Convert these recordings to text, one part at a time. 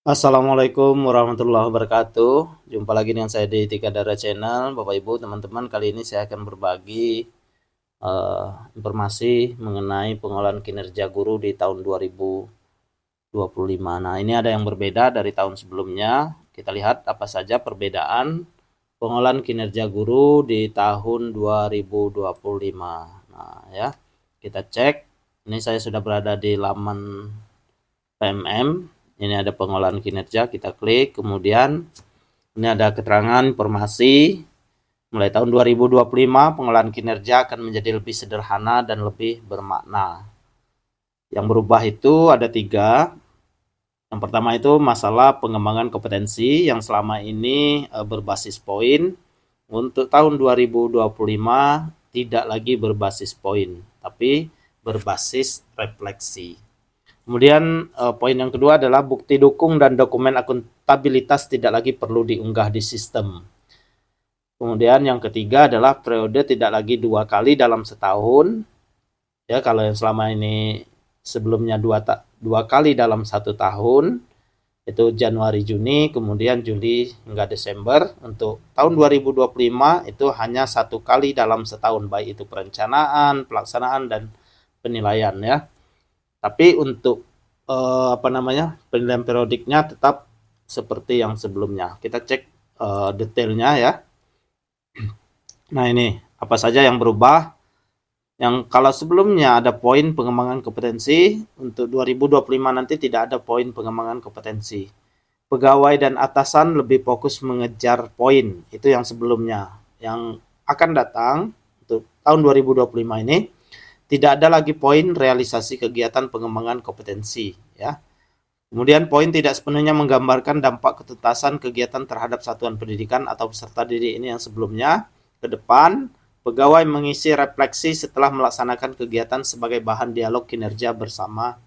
Assalamualaikum warahmatullahi wabarakatuh. Jumpa lagi dengan saya di Tika Dara Channel. Bapak Ibu teman-teman, kali ini saya akan berbagi informasi mengenai pengolahan kinerja guru di tahun 2025. Nah, ini ada yang berbeda dari tahun sebelumnya. Kita lihat apa saja perbedaan pengolahan kinerja guru di tahun 2025. Nah, ya. Kita cek. Ini saya sudah berada di laman PMM. Ini ada pengolahan kinerja, kita klik, kemudian ini ada keterangan informasi. Mulai tahun 2025 pengolahan kinerja akan menjadi lebih sederhana dan lebih bermakna. Yang berubah itu ada 3. Yang pertama itu masalah pengembangan kompetensi yang selama ini berbasis poin. Untuk tahun 2025 tidak lagi berbasis poin, tapi berbasis refleksi. Kemudian poin yang kedua adalah bukti dukung dan dokumen akuntabilitas tidak lagi perlu diunggah di sistem. Kemudian yang ketiga adalah periode tidak lagi 2 kali dalam setahun. Ya, kalau yang selama ini sebelumnya 2 kali dalam 1 tahun, itu Januari Juni, kemudian Juli hingga Desember. Untuk tahun 2025 itu hanya 1 kali dalam setahun, baik itu perencanaan, pelaksanaan dan penilaian ya. Tapi untuk penilaian periodiknya tetap seperti yang sebelumnya. Kita cek detailnya ya. Nah, ini apa saja yang berubah. Yang kalau sebelumnya ada poin pengembangan kompetensi, untuk 2025 nanti tidak ada poin pengembangan kompetensi. Pegawai dan atasan lebih fokus mengejar poin, itu yang sebelumnya. Yang akan datang untuk tahun 2025 ini tidak ada lagi poin realisasi kegiatan pengembangan kompetensi ya. Kemudian poin tidak sepenuhnya menggambarkan dampak ketuntasan kegiatan terhadap satuan pendidikan atau peserta didik. Ini yang sebelumnya. Ke depan pegawai mengisi refleksi setelah melaksanakan kegiatan sebagai bahan dialog kinerja bersama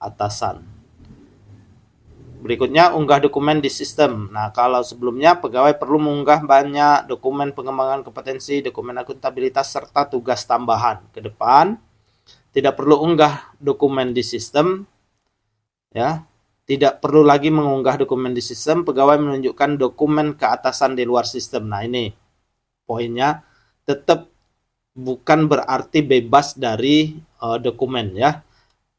atasan. Berikutnya unggah dokumen di sistem. Nah, kalau sebelumnya pegawai perlu mengunggah banyak dokumen pengembangan kompetensi, dokumen akuntabilitas serta tugas tambahan. Ke depan tidak perlu unggah dokumen di sistem ya. Tidak perlu lagi mengunggah dokumen di sistem, pegawai menunjukkan dokumen ke atasan di luar sistem. Nah, ini poinnya, tetap bukan berarti bebas dari dokumen ya.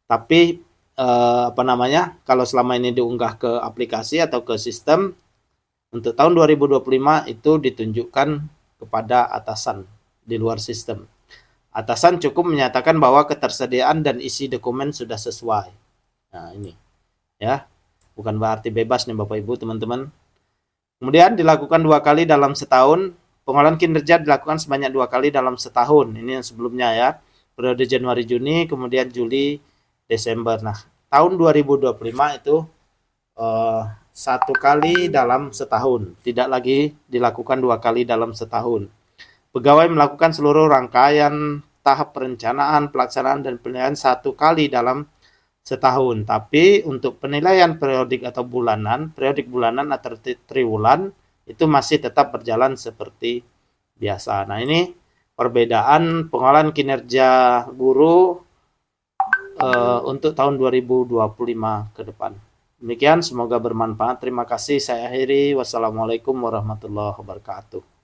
Tapi kalau selama ini diunggah ke aplikasi atau ke sistem, untuk tahun 2025 itu ditunjukkan kepada atasan di luar sistem. Atasan cukup menyatakan bahwa ketersediaan dan isi dokumen sudah sesuai. Nah, ini ya, bukan berarti bebas nih Bapak Ibu teman-teman. Kemudian dilakukan 2 kali dalam setahun. Pengolahan kinerja dilakukan sebanyak 2 kali dalam setahun. Ini yang sebelumnya ya, periode Januari Juni, kemudian Juli Desember. Nah, tahun 2025 itu 1 kali dalam setahun, tidak lagi dilakukan 2 kali dalam setahun. Pegawai melakukan seluruh rangkaian tahap perencanaan, pelaksanaan dan penilaian 1 kali dalam setahun. Tapi untuk penilaian periodik atau bulanan, periodik bulanan atau triwulan itu masih tetap berjalan seperti biasa. Nah, ini perbedaan pengolahan kinerja guru untuk tahun 2025 ke depan. Demikian, semoga bermanfaat. Terima kasih, saya akhiri. Wassalamualaikum warahmatullahi wabarakatuh.